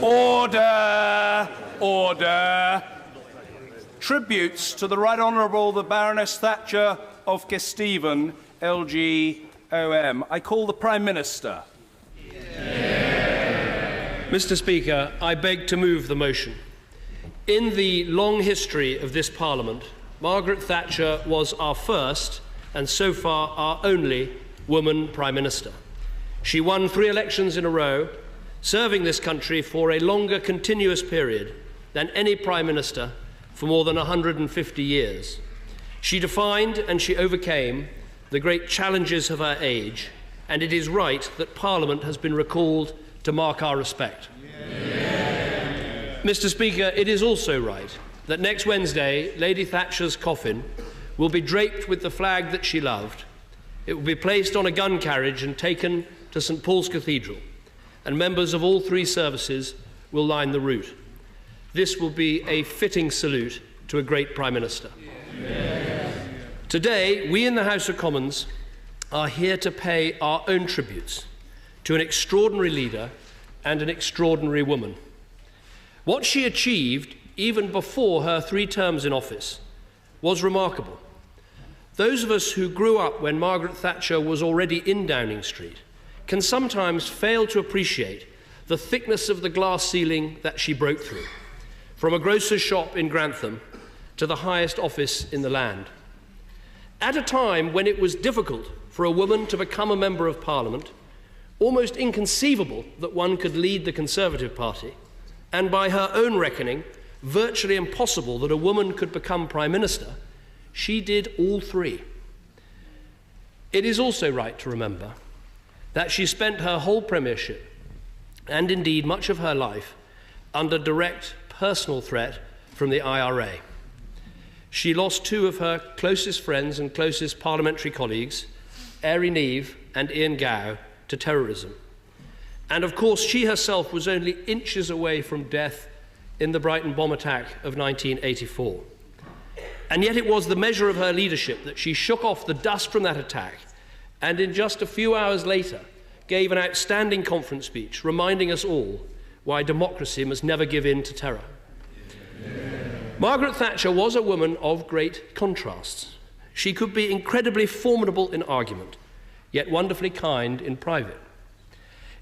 Order! Order! Tributes to the Right Honourable the Baroness Thatcher of Kesteven, LGOM. I call the Prime Minister. Mr. Speaker, I beg to move the motion. In the long history of this Parliament, Margaret Thatcher was our first, and so far our only, woman Prime Minister. She won 3 elections in a row, serving this country for a longer continuous period than any Prime Minister for more than 150 years. She defined and she overcame the great challenges of her age, and it is right that Parliament has been recalled to mark our respect. Mr. Speaker, it is also right that next Wednesday, Lady Thatcher's coffin will be draped with the flag that she loved. It will be placed on a gun carriage and taken to St. Paul's Cathedral, and members of all 3 services will line the route. This will be a fitting salute to a great Prime Minister. Today, we in the House of Commons are here to pay our own tributes to an extraordinary leader and an extraordinary woman. What she achieved, even before her 3 terms in office, was remarkable. Those of us who grew up when Margaret Thatcher was already in Downing Street can sometimes fail to appreciate the thickness of the glass ceiling that she broke through, from a grocer's shop in Grantham to the highest office in the land. At a time when it was difficult for a woman to become a member of Parliament, almost inconceivable that one could lead the Conservative Party, and by her own reckoning, virtually impossible that a woman could become Prime Minister, she did all 3. It is also right to remember that she spent her whole premiership, and indeed much of her life, under direct personal threat from the IRA. She lost 2 of her closest friends and closest parliamentary colleagues, Erin Neve and Ian Gow, to terrorism. And of course, she herself was only inches away from death in the Brighton bomb attack of 1984. And yet it was the measure of her leadership that she shook off the dust from that attack, and in just a few hours later gave an outstanding conference speech reminding us all why democracy must never give in to terror. Margaret Thatcher was a woman of great contrasts. She could be incredibly formidable in argument, yet wonderfully kind in private.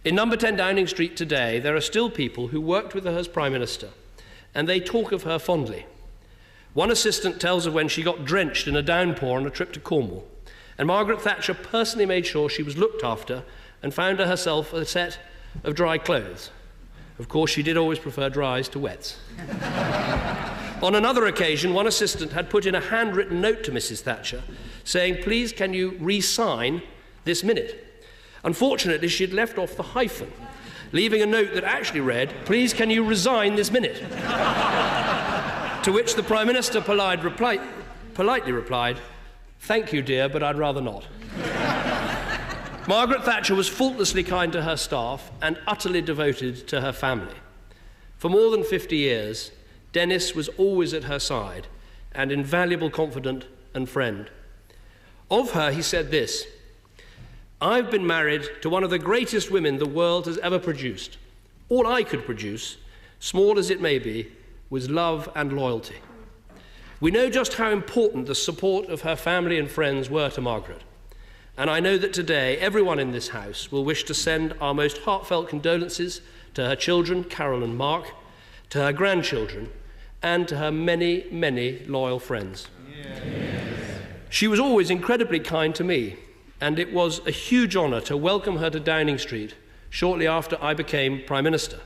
In number 10 Downing Street today, there are still people who worked with her as Prime Minister, and they talk of her fondly. One assistant tells of when she got drenched in a downpour on a trip to Cornwall, and Margaret Thatcher personally made sure she was looked after and found her herself a set of dry clothes. Of course, she did always prefer dries to wets. On another occasion, one assistant had put in a handwritten note to Mrs. Thatcher saying, "Please, can you re-sign this minute?" Unfortunately, she had left off the hyphen, leaving a note that actually read, "Please, can you resign this minute?" To which the Prime Minister politely replied, "Thank you, dear, but I'd rather not." Margaret Thatcher was faultlessly kind to her staff and utterly devoted to her family. For more than 50 years, Dennis was always at her side, an invaluable confidant and friend. Of her, he said this: "I've been married to one of the greatest women the world has ever produced. All I could produce, small as it may be, was love and loyalty." We know just how important the support of her family and friends were to Margaret, and I know that today everyone in this House will wish to send our most heartfelt condolences to her children, Carol and Mark, to her grandchildren, and to her many, many loyal friends. She was always incredibly kind to me, and it was a huge honour to welcome her to Downing Street shortly after I became Prime Minister,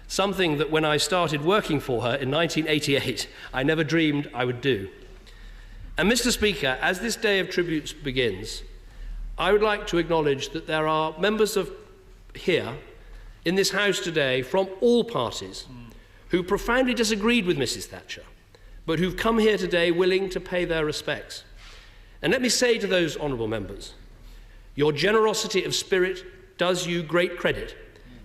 something that when I started working for her in 1988, I never dreamed I would do. And Mr. Speaker, as this day of tributes begins, I would like to acknowledge that there are members of here in this House today from all parties who profoundly disagreed with Mrs. Thatcher, but who've come here today willing to pay their respects. And let me say to those honourable members, your generosity of spirit does you great credit,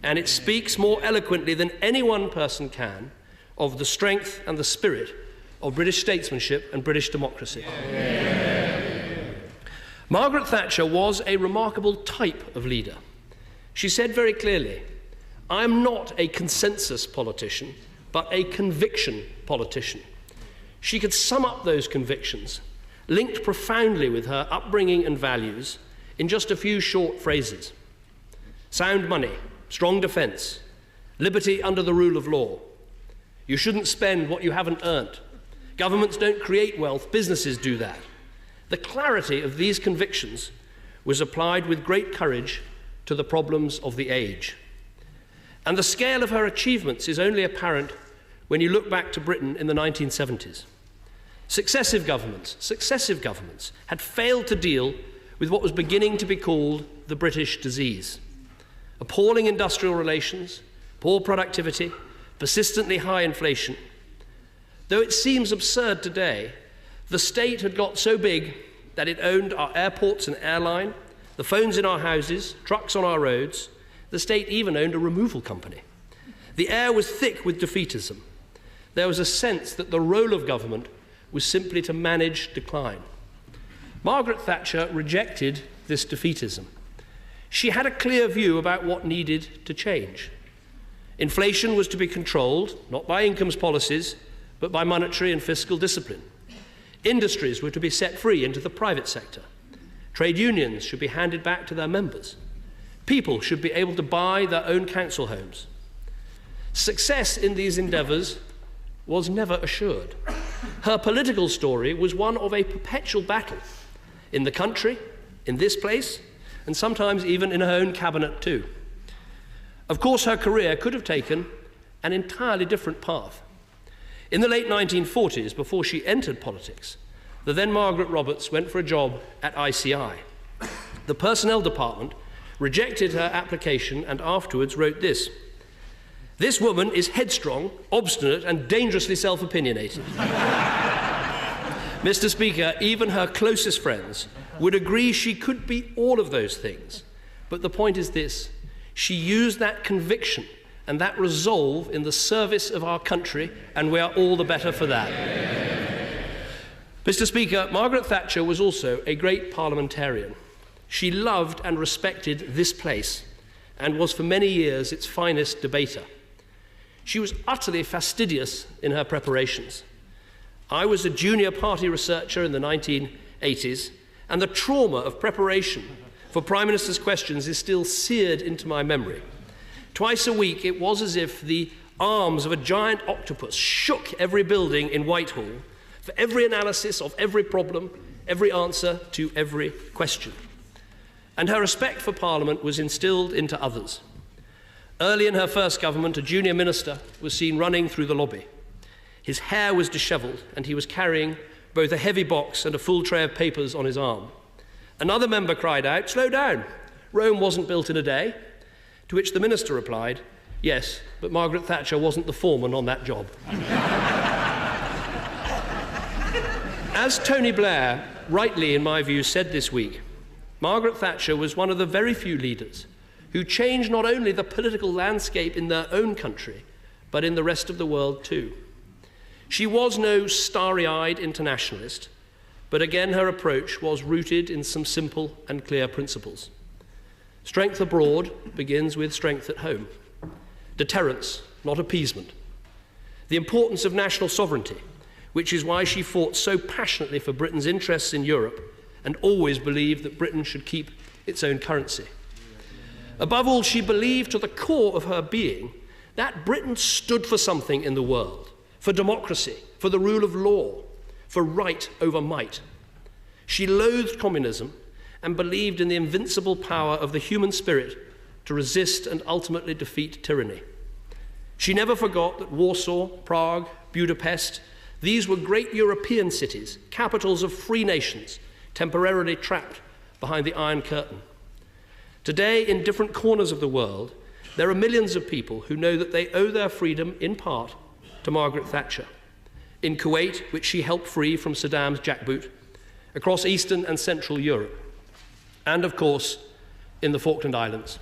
and it speaks more eloquently than any one person can of the strength and the spirit of British statesmanship and British democracy. Margaret Thatcher was a remarkable type of leader. She said very clearly, I am not a consensus politician, but a conviction politician. She could sum up those convictions, linked profoundly with her upbringing and values, in just a few short phrases. Sound money, strong defence, liberty under the rule of law. You shouldn't spend what you haven't earned. Governments don't create wealth, businesses do that. The clarity of these convictions was applied with great courage to the problems of the age. And the scale of her achievements is only apparent when you look back to Britain in the 1970s. Successive governments had failed to deal with what was beginning to be called the British disease. Appalling industrial relations, poor productivity, persistently high inflation. Though it seems absurd today, the state had got so big that it owned our airports and airline, the phones in our houses, trucks on our roads. The state even owned a removal company. The air was thick with defeatism. There was a sense that the role of government was simply to manage decline. Margaret Thatcher rejected this defeatism. She had a clear view about what needed to change. Inflation was to be controlled, not by incomes policies, but by monetary and fiscal discipline. Industries were to be set free into the private sector. Trade unions should be handed back to their members. People should be able to buy their own council homes. Success in these endeavours was never assured. Her political story was one of a perpetual battle in the country, in this place, and sometimes even in her own cabinet too. Of course, her career could have taken an entirely different path. In the late 1940s, before she entered politics, the then Margaret Roberts went for a job at ICI. The personnel department rejected her application and afterwards wrote this: "This woman is headstrong, obstinate, and dangerously self-opinionated." Mr. Speaker, even her closest friends would agree she could be all of those things. But the point is this: she used that conviction and that resolve in the service of our country, and we are all the better for that. Mr. Speaker, Margaret Thatcher was also a great parliamentarian. She loved and respected this place and was for many years its finest debater. She was utterly fastidious in her preparations. I was a junior party researcher in the 1980s, and the trauma of preparation for Prime Minister's questions is still seared into my memory. Twice a week, it was as if the arms of a giant octopus shook every building in Whitehall for every analysis of every problem, every answer to every question. And her respect for Parliament was instilled into others. Early in her first government, a junior minister was seen running through the lobby. His hair was dishevelled, and he was carrying both a heavy box and a full tray of papers on his arm. Another member cried out, "Slow down, Rome wasn't built in a day." To which the minister replied, "Yes, but Margaret Thatcher wasn't the foreman on that job." As Tony Blair, rightly in my view, said this week, Margaret Thatcher was one of the very few leaders who changed not only the political landscape in their own country, but in the rest of the world too. She was no starry-eyed internationalist, but again her approach was rooted in some simple and clear principles. Strength abroad begins with strength at home. Deterrence, not appeasement. The importance of national sovereignty, which is why she fought so passionately for Britain's interests in Europe and always believed that Britain should keep its own currency. Above all, she believed to the core of her being that Britain stood for something in the world, for democracy, for the rule of law, for right over might. She loathed communism and believed in the invincible power of the human spirit to resist and ultimately defeat tyranny. She never forgot that Warsaw, Prague, Budapest, these were great European cities, capitals of free nations, temporarily trapped behind the Iron Curtain. Today, in different corners of the world, there are millions of people who know that they owe their freedom, in part, to Margaret Thatcher. In Kuwait, which she helped free from Saddam's jackboot, across Eastern and Central Europe, and, of course, in the Falkland Islands.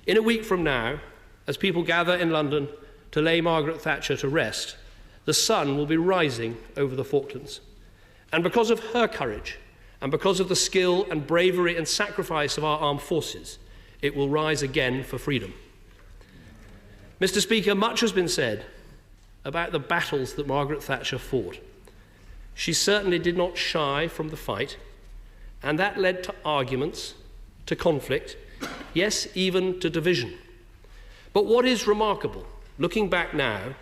In a week from now, as people gather in London to lay Margaret Thatcher to rest, the sun will be rising over the Falklands. And because of her courage, and because of the skill and bravery and sacrifice of our armed forces, it will rise again for freedom. Mr. Speaker, much has been said about the battles that Margaret Thatcher fought. She certainly did not shy from the fight, and that led to arguments, to conflict, yes, even to division. But what is remarkable, looking back now,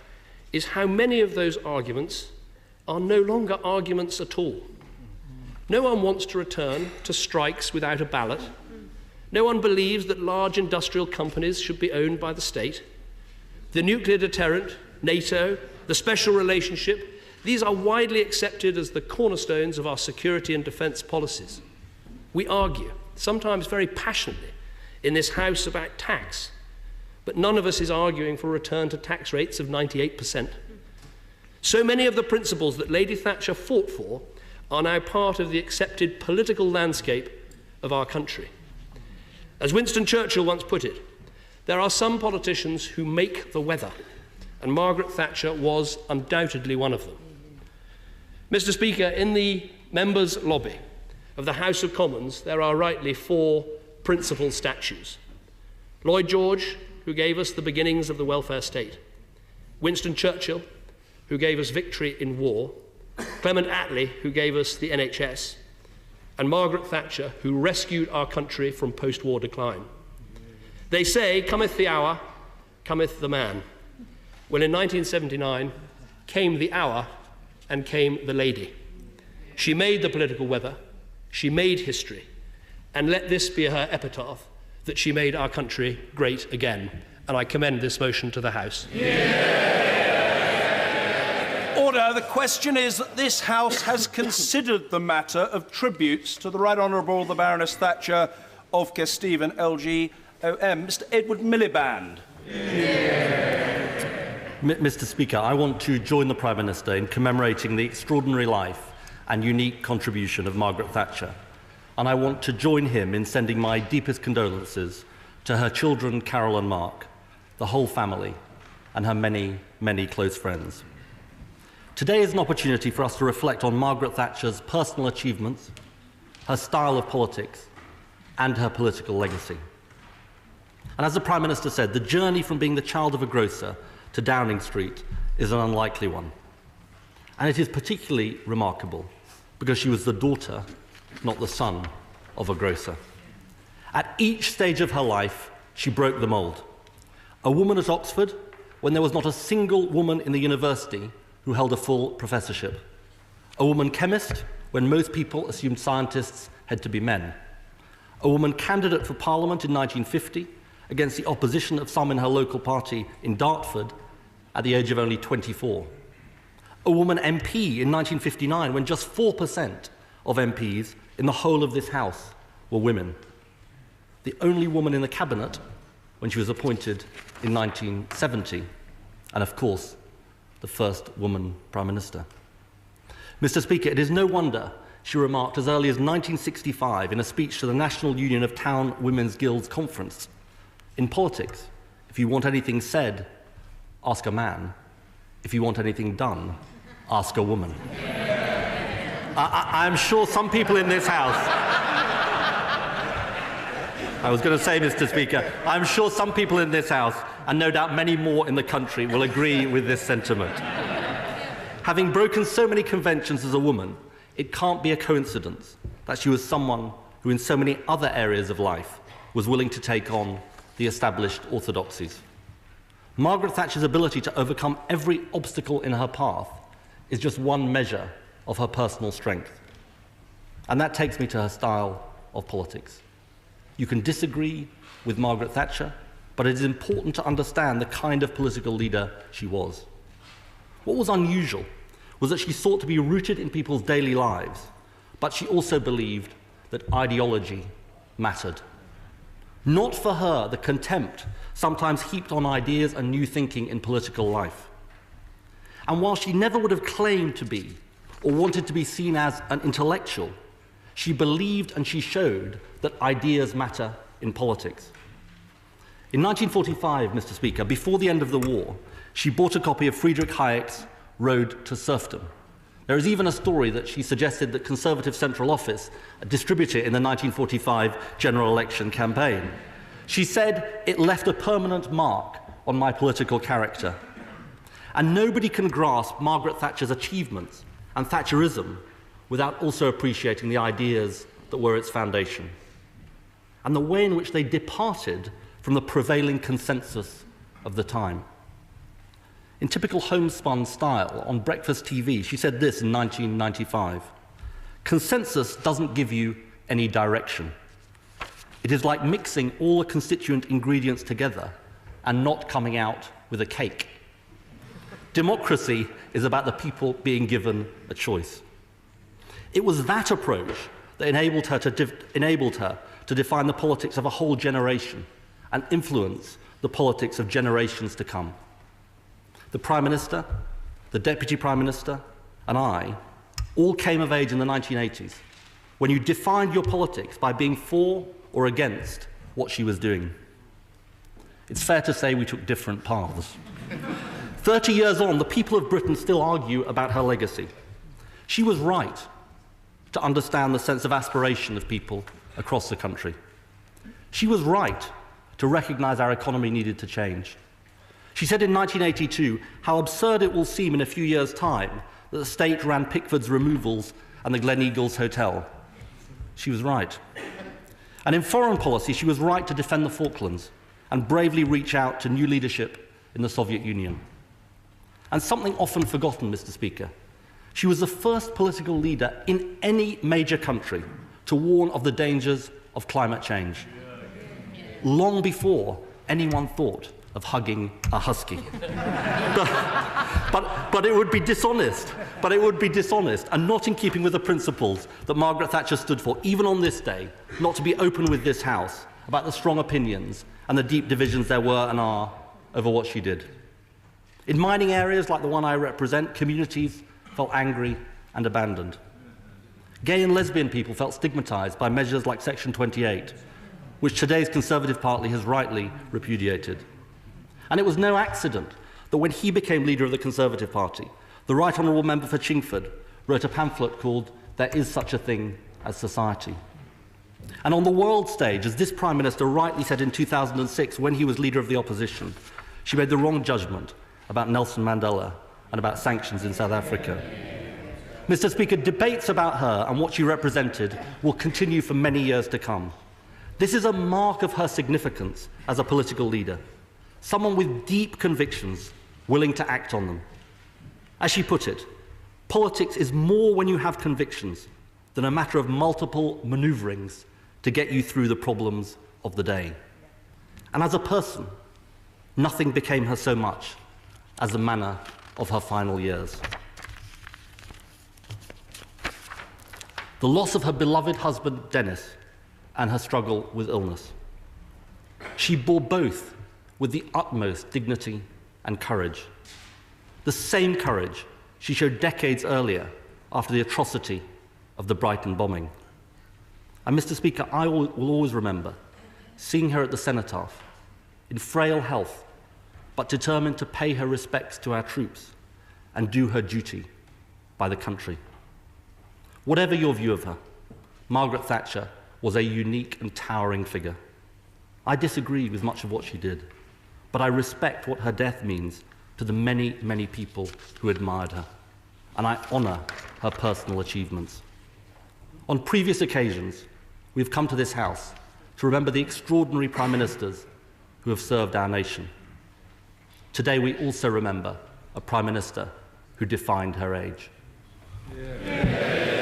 is how many of those arguments are no longer arguments at all. No one wants to return to strikes without a ballot. No one believes that large industrial companies should be owned by the state. The nuclear deterrent, NATO, the special relationship, these are widely accepted as the cornerstones of our security and defence policies. We argue, sometimes very passionately, in this House about tax, but none of us is arguing for a return to tax rates of 98%. So many of the principles that Lady Thatcher fought for are now part of the accepted political landscape of our country. As Winston Churchill once put it, there are some politicians who make the weather, and Margaret Thatcher was undoubtedly one of them. Mr. Speaker, in the members' lobby of the House of Commons, there are rightly 4 principal statues. Lloyd George, who gave us the beginnings of the welfare state; Winston Churchill, who gave us victory in war; Clement Attlee, who gave us the NHS; and Margaret Thatcher, who rescued our country from post-war decline. They say, cometh the hour, cometh the man. Well, in 1979, came the hour and came the lady. She made the political weather, she made history, and let this be her epitaph, that she made our country great again. And I commend this motion to the House. Order. The question is that this House has considered the matter of tributes to the Right Honourable the Baroness Thatcher of Kesteven, LG OM. Mr. Edward Miliband. Mr. Speaker, I want to join the Prime Minister in commemorating the extraordinary life and unique contribution of Margaret Thatcher. And I want to join him in sending my deepest condolences to her children, Carol and Mark, the whole family, and her many, many close friends. Today is an opportunity for us to reflect on Margaret Thatcher's personal achievements, her style of politics, and her political legacy. And as the Prime Minister said, the journey from being the child of a grocer to Downing Street is an unlikely one. And it is particularly remarkable because she was the daughter, not the son, of a grocer. At each stage of her life, she broke the mould. A woman at Oxford when there was not a single woman in the university who held a full professorship. A woman chemist when most people assumed scientists had to be men. A woman candidate for Parliament in 1950 against the opposition of some in her local party in Dartford at the age of only 24. A woman MP in 1959 when just 4% of MPs in the whole of this House were women. The only woman in the cabinet when she was appointed in 1970, and of course, the first woman Prime Minister. Mr. Speaker, it is no wonder she remarked as early as 1965 in a speech to the National Union of Town Women's Guilds Conference, in politics, if you want anything said, ask a man. If you want anything done, ask a woman. I'm sure some people in this House, I was going to say, Mr. Speaker, I'm sure some people in this House, and no doubt many more in the country, will agree with this sentiment. Having broken so many conventions as a woman, it can't be a coincidence that she was someone who in so many other areas of life was willing to take on the established orthodoxies. Margaret Thatcher's ability to overcome every obstacle in her path is just one measure of her personal strength. And that takes me to her style of politics. You can disagree with Margaret Thatcher, but it is important to understand the kind of political leader she was. What was unusual was that she sought to be rooted in people's daily lives, but she also believed that ideology mattered. Not for her the contempt sometimes heaped on ideas and new thinking in political life. And while she never would have claimed to be or wanted to be seen as an intellectual, she believed and she showed that ideas matter in politics. In 1945, Mr. Speaker, before the end of the war, she bought a copy of Friedrich Hayek's Road to Serfdom. There is even a story that she suggested that Conservative Central Office distribute it in the 1945 general election campaign. She said it left a permanent mark on my political character. And nobody can grasp Margaret Thatcher's achievements and Thatcherism without also appreciating the ideas that were its foundation, and the way in which they departed from the prevailing consensus of the time. In typical homespun style, on breakfast TV, she said this in 1995: "Consensus doesn't give you any direction. It is like mixing all the constituent ingredients together and not coming out with a cake. Democracy is about the people being given a choice." It was that approach that enabled her to define the politics of a whole generation and influence the politics of generations to come. The Prime Minister, the Deputy Prime Minister, and I all came of age in the 1980s, when you defined your politics by being for or against what she was doing. It's fair to say we took different paths. 30 years on, the people of Britain still argue about her legacy. She was right to understand the sense of aspiration of people across the country. She was right to recognise our economy needed to change. She said in 1982 how absurd it will seem in a few years' time that the state ran Pickford's removals and the Gleneagles Hotel. She was right. And in foreign policy, she was right to defend the Falklands and bravely reach out to new leadership in the Soviet Union. And something often forgotten, Mr. Speaker, she was the first political leader in any major country to warn of the dangers of climate change, long before anyone thought of hugging a husky. But it would be dishonest. But it would be dishonest and not in keeping with the principles that Margaret Thatcher stood for, even on this day, not to be open with this House about the strong opinions and the deep divisions there were and are over what she did. In mining areas like the one I represent, communities felt angry and abandoned. Gay and lesbian people felt stigmatised by measures like Section 28, which today's Conservative Party has rightly repudiated. And it was no accident that when he became leader of the Conservative Party, the Right Honourable Member for Chingford wrote a pamphlet called "There Is Such a Thing as Society." And on the world stage, as this Prime Minister rightly said in 2006 when he was leader of the opposition, she made the wrong judgment about Nelson Mandela and about sanctions in South Africa. Mr. Speaker, debates about her and what she represented will continue for many years to come. This is a mark of her significance as a political leader, someone with deep convictions, willing to act on them. As she put it, politics is more when you have convictions than a matter of multiple manoeuvrings to get you through the problems of the day. And as a person, nothing became her so much as the manner of her final years. The loss of her beloved husband, Dennis, and her struggle with illness. She bore both with the utmost dignity and courage. The same courage she showed decades earlier after the atrocity of the Brighton bombing. And Mr. Speaker, I will always remember seeing her at the cenotaph, in frail health, but determined to pay her respects to our troops and do her duty by the country. Whatever your view of her, Margaret Thatcher was a unique and towering figure. I disagree with much of what she did, but I respect what her death means to the many, many people who admired her, and I honour her personal achievements. On previous occasions, we've come to this House to remember the extraordinary Prime Ministers who have served our nation. Today we also remember a Prime Minister who defined her age. Yeah.